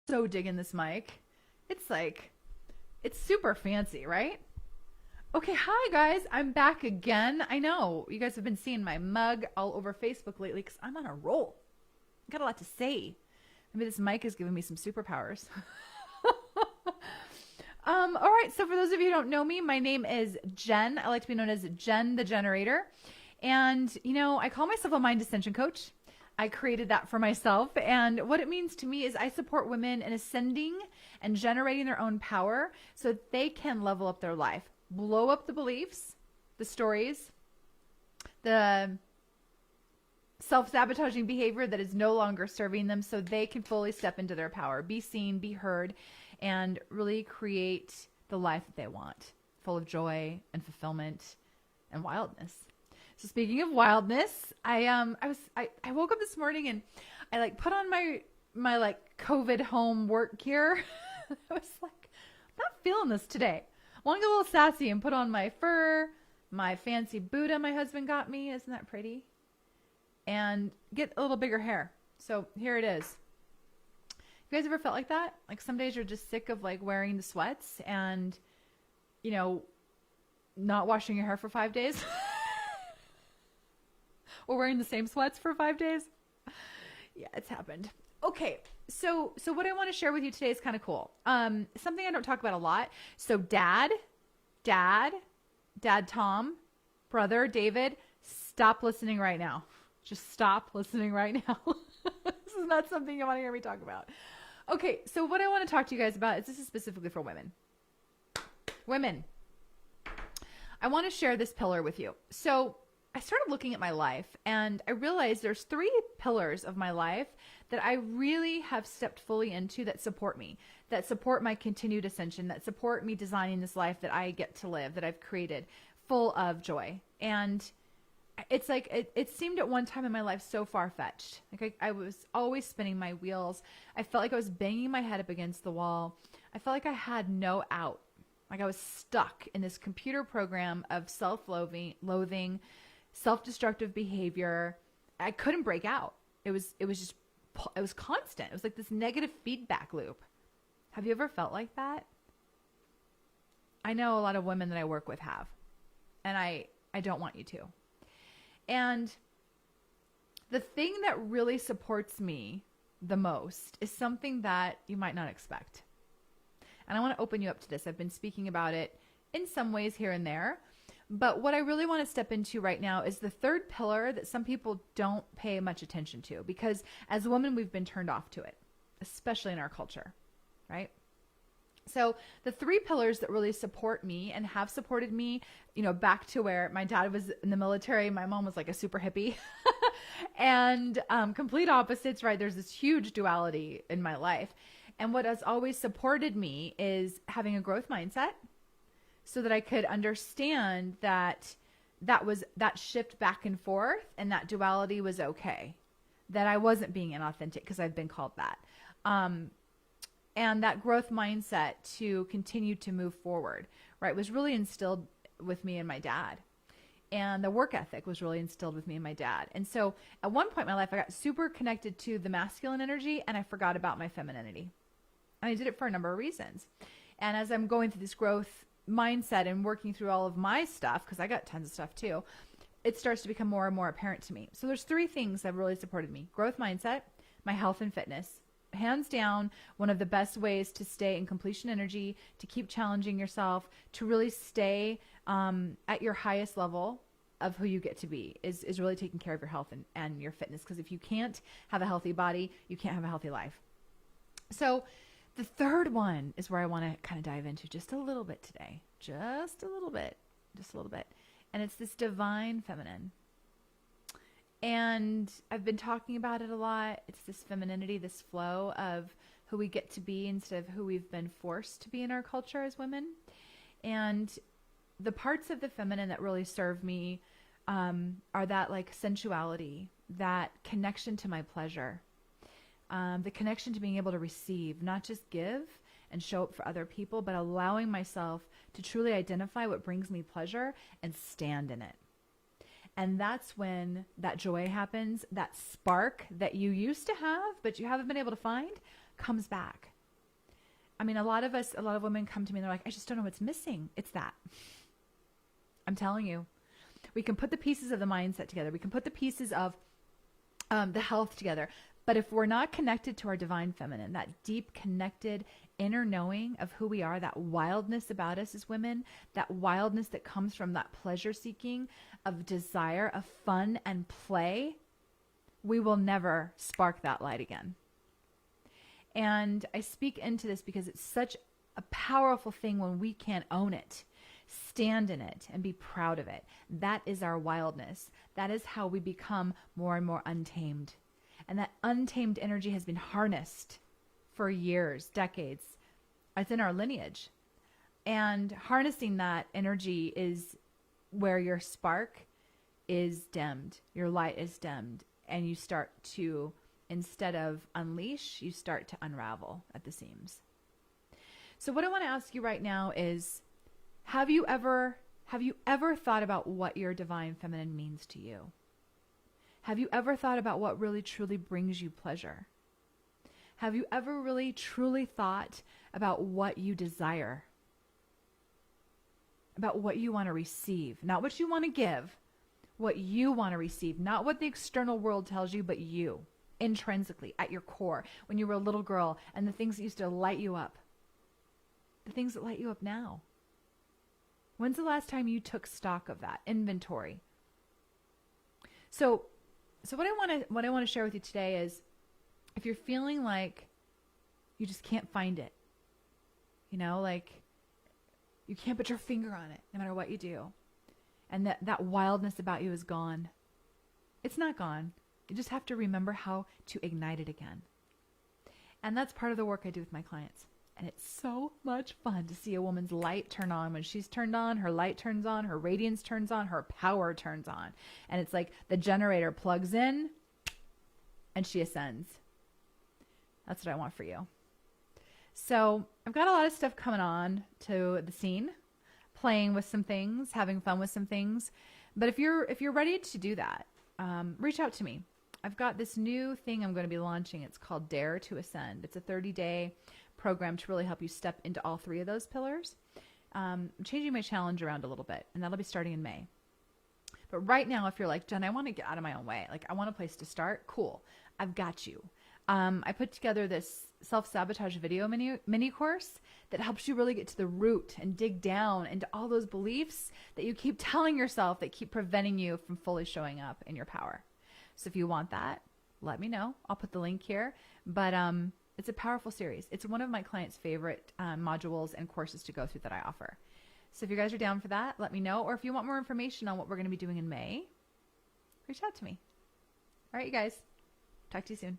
So digging this mic. It's like, it's super fancy, right? Okay, hi guys. I'm back again. I know you guys have been seeing my mug all over Facebook lately because I'm on a roll. I got a lot to say. Maybe this mic is giving me some superpowers. All right, so for those of you who don't know me, my name is Jen. I like to be known as Jen the Generator. And, I call myself a mind ascension coach. I created that for myself. And what it means to me is I support women in ascending and generating their own power so that they can level up their life, blow up the beliefs, the stories, the self sabotaging behavior that is no longer serving them so they can fully step into their power, be seen, be heard, and really create the life that they want, full of joy and fulfillment and wildness. So speaking of wildness, I woke up this morning and I put on my COVID home work gear. I was like, I'm not feeling this today. I want to get a little sassy and put on my fur, my fancy Buddha my husband got me. Isn't that pretty? And get a little bigger hair. So here it is. You guys ever felt like that? Like some days you're just sick of wearing the sweats and, not washing your hair for 5 days or wearing the same sweats for 5 days. Yeah, it's happened. Okay. So what I want to share with you today is kind of cool. Something I don't talk about a lot. So dad, Tom, brother, David, stop listening right now. Just stop listening right now. This is not something you want to hear me talk about. Okay, so what I want to talk to you guys about is this is specifically for women. Women. I want to share this pillar with you. So I started looking at my life and I realized there's 3 pillars of my life that I really have stepped fully into that support me, that support my continued ascension, that support me designing this life that I get to live, that I've created, full of joy. And it's like it seemed at one time in my life so far-fetched. I was always spinning my wheels. I felt like I was banging my head up against the wall. I felt like I had no out. Like I was stuck in this computer program of self-loathing, self-destructive behavior. I couldn't break out. It was constant. It was like this negative feedback loop. Have you ever felt like that? I know a lot of women that I work with have, and I don't want you to. And the thing that really supports me the most is something that you might not expect. And I want to open you up to this. I've been speaking about it in some ways here and there. But what I really want to step into right now is the 3rd pillar that some people don't pay much attention to because as women, we've been turned off to it, especially in our culture, right? So the 3 pillars that really support me and have supported me, back to where my dad was in the military, my mom was like a super hippie and complete opposites, right? There's this huge duality in my life. And what has always supported me is having a growth mindset so that I could understand that that shift back and forth and that duality was okay, that I wasn't being inauthentic because I've been called that. And that growth mindset to continue to move forward, right, was really instilled with me and my dad. And the work ethic was really instilled with me and my dad. And so at one point in my life, I got super connected to the masculine energy and I forgot about my femininity. And I did it for a number of reasons. And as I'm going through this growth mindset and working through all of my stuff, because I got tons of stuff too, it starts to become more and more apparent to me. So there's 3 things that really supported me: growth mindset, my health and fitness. Hands down, one of the best ways to stay in completion energy, to keep challenging yourself, to really stay at your highest level of who you get to be is really taking care of your health and your fitness. Because if you can't have a healthy body, you can't have a healthy life. So the 3rd one is where I want to kind of dive into just a little bit today. Just a little bit. And it's this divine feminine. And I've been talking about it a lot. It's this femininity, this flow of who we get to be instead of who we've been forced to be in our culture as women. And the parts of the feminine that really serve me are that sensuality, that connection to my pleasure, the connection to being able to receive, not just give and show up for other people, but allowing myself to truly identify what brings me pleasure and stand in it. And that's when that joy happens, that spark that you used to have, but you haven't been able to find, comes back. I mean, a lot of women come to me and they're like, I just don't know what's missing. It's that. I'm telling you, we can put the pieces of the mindset together. We can put the pieces of the health together. But if we're not connected to our divine feminine, that deep connected inner knowing of who we are, that wildness about us as women, that wildness that comes from that pleasure seeking, of desire, of fun and play, we will never spark that light again. And I speak into this because it's such a powerful thing when we can own it, stand in it, and be proud of it. That is our wildness. That is how we become more and more untamed. And that untamed energy has been harnessed for years, decades. It's in our lineage. And harnessing that energy is where your spark is dimmed, your light is dimmed, and you start to, instead of unleash, you start to unravel at the seams. So what I want to ask you right now is, have you ever thought about what your divine feminine means to you? Have you ever thought about what really truly brings you pleasure? Have you ever really truly thought about what you desire? About what you want to receive, not what you want to give, what you want to receive, not what the external world tells you, but you, intrinsically, at your core, when you were a little girl, and the things that used to light you up, the things that light you up now. When's the last time you took stock of that inventory? So what I want to share with you today is, if you're feeling like you just can't find it, you know, like you can't put your finger on it no matter what you do, and that wildness about you is gone. It's not gone. You just have to remember how to ignite it again. And that's part of the work I do with my clients. And it's so much fun to see a woman's light turn on. When she's turned on, her light turns on, her radiance turns on, her power turns on. And it's like the generator plugs in and she ascends. That's what I want for you. So I've got a lot of stuff coming on to the scene, playing with some things, having fun with some things. But if you're ready to do that, reach out to me. I've got this new thing I'm going to be launching. It's called Dare to Ascend. It's a 30-day program to really help you step into all three of those pillars. I'm changing my challenge around a little bit, and that'll be starting in May. But right now, if you're like, Jen, I want to get out of my own way, like I want a place to start, cool, I've got you. I put together this self-sabotage video mini course that helps you really get to the root and dig down into all those beliefs that you keep telling yourself that keep preventing you from fully showing up in your power. So if you want that, let me know. I'll put the link here. But it's a powerful series. It's one of my clients' favorite modules and courses to go through that I offer. So if you guys are down for that, let me know. Or if you want more information on what we're going to be doing in May, reach out to me. All right, you guys. Talk to you soon.